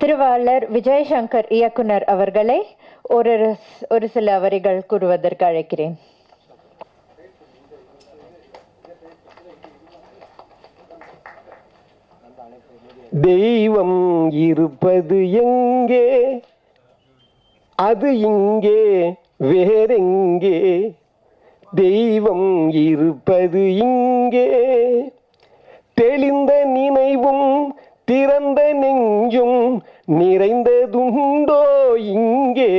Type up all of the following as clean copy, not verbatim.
திருவாளர் விஜயசங்கர் இயக்குனர் அவர்களை ஒரு சில வரிகள் கூறுவதற்கு அழைக்கிறேன். தெய்வம் இருப்பது எங்கே, அது இங்கே வேறெங்கே. தெய்வம் இருப்பது இங்கே, தெளிந்த நினைவும் திறந்த நெஞ்சும் நிறைந்ததுண்டோ இங்கே.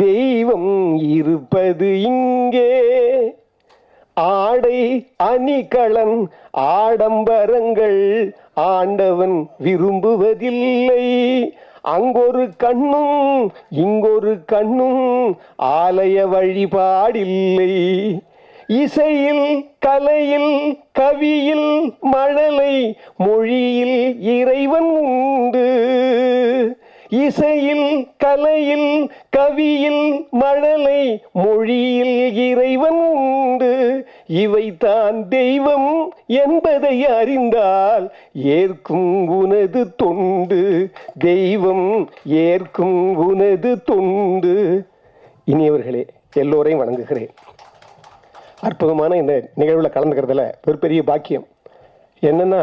தெய்வம் இருப்பது இங்கே. ஆடை அணிகலன் ஆடம்பரங்கள் ஆண்டவன் விரும்புவதில்லை. அங்கொரு கண்ணும் இங்கொரு கண்ணும் ஆலய வழிபாடில்லை. இசையில் கலையில் கவியில் மழலை மொழியில் இறைவன் உண்டு. இசையில் கலையில் கவியில் மழலை மொழியில் இறைவன் உண்டு. இவைதான் தெய்வம் என்பதை அறிந்தால் ஏற்கும் உனது தொண்டு. தெய்வம் ஏற்கும் உனது தொண்டு. இனியவர்களே, எல்லோரையும் வணங்குகிறேன். அற்புதமான இந்த நிகழ்வில் கலந்துக்கிறதுல ஒரு பெரிய பாக்கியம் என்னன்னா,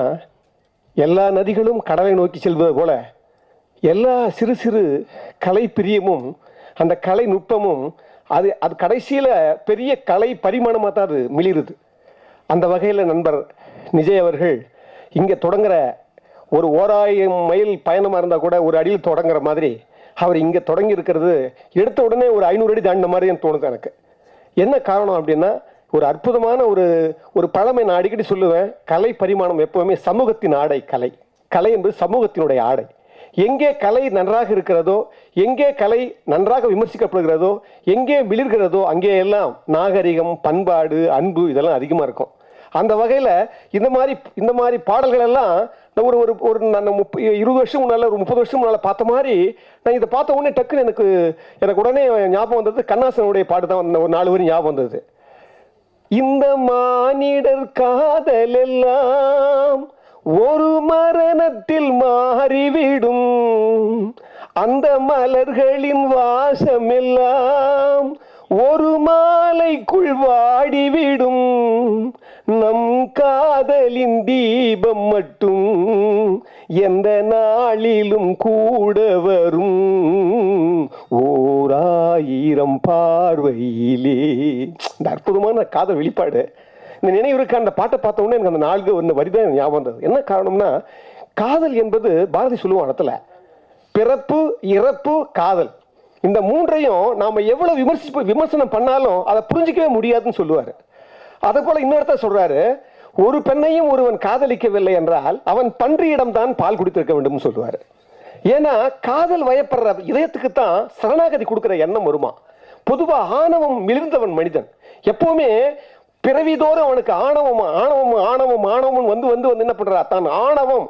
எல்லா நதிகளும் கடலை நோக்கி செல்வது போல எல்லா சிறு சிறு கலை பிரியமும் அந்த கலை நுட்பமும் அது கடைசியில் பெரிய கலை பரிமாணமாக தான் அது மிளிருது. அந்த வகையில் நண்பர் நிஜய் அவர்கள் இங்கே தொடங்குற ஒரு 1000 மைல் பயணமாக இருந்தால் கூட ஒரு அடியில் தொடங்குற மாதிரி அவர் இங்கே தொடங்கி இருக்கிறது எடுத்த உடனே ஒரு 500 அடி தாண்டின மாதிரி தோணுது எனக்கு. என்ன காரணம் அப்படின்னா, ஒரு அற்புதமான ஒரு பழமை நான் அடிக்கடி சொல்லுவேன். கலை பரிமாணம் எப்பவுமே சமூகத்தின் ஆடை. கலை என்பது சமூகத்தினுடைய ஆடை. எங்கே கலை நன்றாக இருக்கிறதோ, எங்கே கலை நன்றாக விமர்சிக்கப்படுகிறதோ, எங்கே விளிர்கிறதோ அங்கே எல்லாம் நாகரிகம், பண்பாடு, அன்பு இதெல்லாம் அதிகமாக இருக்கும். அந்த வகையில் இந்த மாதிரி பாடல்கள் எல்லாம் ஒரு 20 வருஷம் முன்னால், ஒரு 30 வருஷம் முன்னால் பார்த்த மாதிரி நான் இதை பார்த்த உடனே டக்குன்னு எனக்கு உடனே ஞாபகம் வந்தது கண்ணாசனுடைய பாட்டு தான். ஒரு 4 வரி ஞாபகம் வந்தது. இந்த மானிடர் காதல் எல்லாம் ஒரு மரணத்தில் மாறிவிடும். அந்த மலர்களின் வாசம் எல்லாம் ஒரு மாலைக்குள் வாடிவிடும். நம் காதலின் தீபம் மட்டும் எந்த நாளிலும் கூட வரும். 1000 பார்வையிலே. இந்த அற்புதமான காதல் வெளிப்பாடு, இந்த நினைவு இருக்க அந்த பாட்டை பார்த்த உடனே எனக்கு அந்த 4 வரி தான் ஞாபகம் வந்தது. என்ன காரணம்னா, காதல் என்பது பாரதி சொல்லுவோம் இடத்துல பிறப்பு இறப்பு காதல், இந்த 3ஐயும் நாம எவ்வளவு விமர்சனம் பண்ணாலும் அதை புரிஞ்சிக்கவே முடியாதுன்னு சொல்லுவாரு. அதை போல இன்னொருத்த சொல்றாரு, ஒரு பெண்ணையும் ஒருவன் காதலிக்கவில்லை என்றால் அவன் பன்றியிடம் தான் பால் குடித்திருக்க வேண்டும் சொல்லுவாரு. ஏன்னா காதல் வயப்படுற இதயத்துக்கு தான் சரணாகதி கொடுக்கிற எண்ணம் வருமா. பொதுவா ஆணவம் மிளிர்ந்தவன் மனிதன் எப்பவுமே பிறவிதோறும் அவனுக்கு ஆணவம் வந்து என்ன பண்றா, தான் ஆணவம்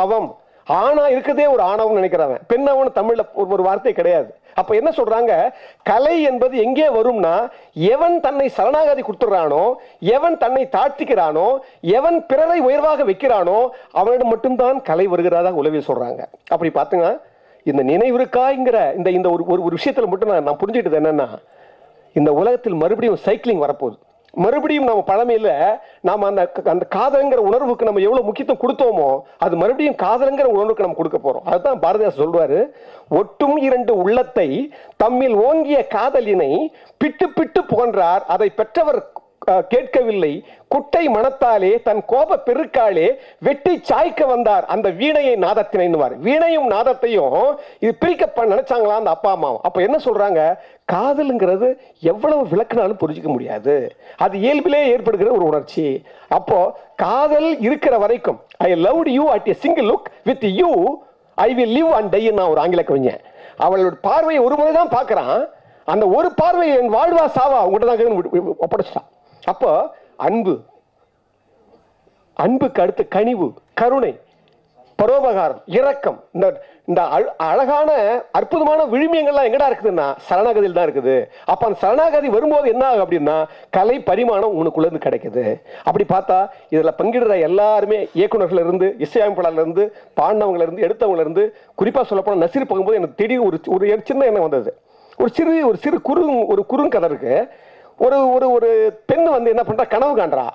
அவம் ஆணா இருக்கதே ஒரு ஆணவம் நினைக்கிறவன். பெண்ணவன் தமிழ்ல ஒரு வார்த்தை கிடையாது. அப்ப என்ன சொல்றாங்க, கலை என்பது எங்கே வரும்னா, எவன் தன்னை சரணாகதி கொடுத்துறானோ, எவன் தன்னை தாழ்த்திக்கிறானோ, எவன் பிறரை உயர்வாக வைக்கிறானோ அவனிடம் மட்டும்தான் கலை வருகிறதா உலகில் சொல்றாங்க. அப்படி பாத்துங்க, இந்த நினைவிருக்காங்கிற இந்த ஒரு விஷயத்துல மட்டும் நான் புரிஞ்சுக்கிட்டது என்னன்னா, இந்த உலகத்தில் மறுபடியும் சைக்கிளிங் வரப்போகுது. மறுபடியும் நம்ம பழமையில நாம அந்த காதலங்கிற உணர்வுக்கு நம்ம எவ்வளவு முக்கியத்துவம் கொடுத்தோமோ அது மறுபடியும் காதலங்கிற உணர்வுக்கு நம்ம கொடுக்க போறோம். அதுதான் பாரதிதாசன் சொல்றாரு, ஒட்டும் 2 உள்ளத்தை தம்மில் ஓங்கிய காதலினை பிட்டு பிட்டு புகன்றார், அதை பெற்றவர் கேட்கவில்லை, குட்டை மனத்தாலே தன் கோப பெருக்காலே வெட்டி சாய்க்க வந்தார் அந்த வீணையை நாதத்தினைன்னுவார். வீணையும் நாதத்தையும் இது பிரிக்க நினைச்சாங்களா அந்த அப்பா அம்மா. அப்ப என்ன சொல்றாங்க, காதலுங்கிறது எவ்வளவு விளக்குனாலும் புரிஞ்சிக்க முடியாது, அது இயல்பிலே ஏற்படுகிற ஒரு உணர்ச்சி. அப்போ காதல் இருக்கிற வரைக்கும் I loved you at a single look with you I will live and die. நான் ஒரு ஆங்கில கவிஞன். அவளோட பார்வையை ஒரு முறை தான் பார்க்கறான், அந்த ஒரு பார்வை என் வாழ்வா சாவா உங்கள்கிட்ட தான் ஒப்படைச்சிட்டான். அப்போ அன்புக்கு அடுத்து கனிவு, கருணை, பரோபகாரம், இரக்கம், இந்த இந்த அழகான அற்புதமான விழுமியங்கள்லாம் எங்கடா இருக்குதுன்னா சரணாகதியில் தான் இருக்குது. அப்ப அந்த சரணாகதி வரும்போது என்ன ஆகும் அப்படின்னா கலை பரிமாணம் உனக்குள்ள இருந்து கிடைக்குது. அப்படி பார்த்தா இதுல பங்கிடுற எல்லாருமே இயக்குநர்கள இருந்து, இசையமைப்பாளர்ல இருந்து, பாடினவங்கள இருந்து, எடுத்தவங்கள இருந்து, குறிப்பா சொல்ல போனா நசீர் போகும்போது எனக்கு திடீர் ஒரு சின்ன எண்ணம் வந்தது. ஒரு சிறு குறுங்கதை இருக்கு. ஒரு ஒரு ஒரு பெண் வந்து என்ன பண்றா, கனவு காண்றா.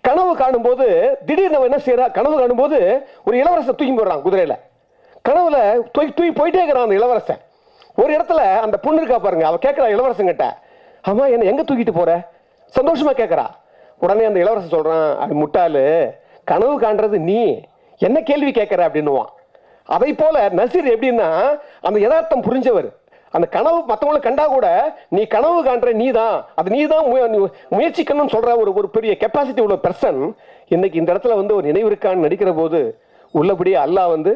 கனவு காணும்போது திடீர்னு என்ன செய்யறா, கனவு காணும்போது ஒரு இளவரசன் தூக்கி போடுறான் குதிரையில. கனவுல தூக்கி போயிட்டே இருக்கிறான் அந்த இளவரசன். ஒரு இடத்துல அந்த பொண்ணு இருக்கா பாருங்க, அவ கேட்கிறா இளவரசன் கிட்ட, அம்மா என்ன எங்க தூக்கிட்டு போற, சந்தோஷமா கேட்கிறா. உடனே அந்த இளவரசன் சொல்றான், அது முட்டாளு, கனவு காண்றது நீ, என்ன கேள்வி கேட்கிற அப்படின்னுவான். அதை போல நசீர் எப்படின்னா அந்த யதார்த்தம் புரிஞ்சவர். அந்த கனவு மற்றவங்களை கண்டா கூட நீ கனவு காண்ற நீ தான், அது நீ தான் முயற்சிக்கணும்னு சொல்ற ஒரு பெரிய கெப்பாசிட்டி உள்ள பர்சன் இன்னைக்கு இந்த இடத்துல வந்து ஒரு நினைவு இருக்கான்னு நடிக்கிற போது உள்ளபடியே அல்லாஹ் வந்து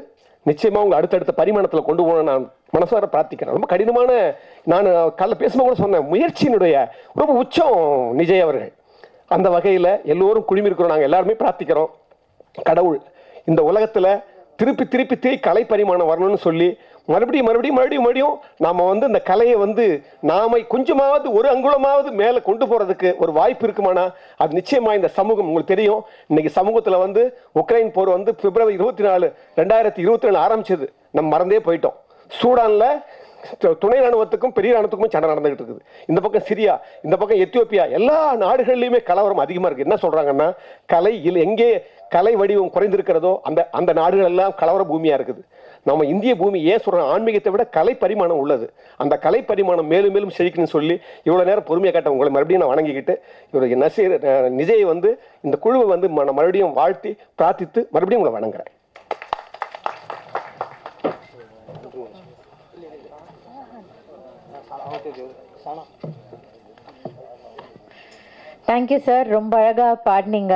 நிச்சயமா உங்க அடுத்தடுத்த பரிமாணத்தில் கொண்டு போன நான் மனசார பிரார்த்திக்கிறேன். ரொம்ப கடினமான, நான் காலைல பேசும்போது கூட சொன்னேன், முயற்சியினுடைய ரொம்ப உச்சம் நிஜய் அவர்கள். அந்த வகையில் எல்லோரும் குழுமி இருக்கிறோம், நாங்கள் எல்லாருமே பிரார்த்திக்கிறோம். கடவுள் இந்த உலகத்தில் திருப்பி கலை பரிமாணம் வரணும்னு சொல்லி மறுபடியும் நாம வந்து இந்த கலையை வந்து நாம கொஞ்சமாவது ஒரு அங்குலமாவது மேல கொண்டு போறதுக்கு ஒரு வாய்ப்பு இருக்குமானா அது நிச்சயமா இந்த சமூகம். உங்களுக்கு தெரியும், இன்னைக்கு சமூகத்துல வந்து உக்ரைன் போர் வந்து பிப்ரவரி 24, 2024 ஆரம்பிச்சது. நம்ம மறந்தே போயிட்டோம். சூடான்ல துணை ராணுவத்துக்கும் பெரிய ராணுவத்துக்கும் சண்டை நடந்துகிட்டு இருக்குது. இந்த பக்கம் சிரியா, இந்த பக்கம் எத்தியோப்பியா, எல்லா நாடுகள்லையுமே கலவரம் அதிகமா இருக்கு. என்ன சொல்றாங்கன்னா எங்கே கலை வடிவம் குறைந்திருக்கிறதோ அந்த நாடுகள் எல்லாம் கலவர பூமியா இருக்குது. நம்ம இந்திய பூமி ஏன் சொல்றோம், ஆன்மீகத்தை விட கலை பரிமாணம் உள்ளது. அந்த கலை பரிமாணம் மேலும் மேலும் செழிக்கணும்னு சொல்லி இவ்வளவு நேரம் பொறுமையை காட்ட உங்களை மறுபடியும் நான் வணங்கிக்கிட்டு, இவருடைய நசீர் நிஜயை வந்து இந்த குழுவை வந்து மறுபடியும் வாழ்த்தி பிரார்த்தித்து மறுபடியும் உங்களை வணங்குறேன். தேங்க்யூ சார், ரொம்ப அழகா பாடினீங்க.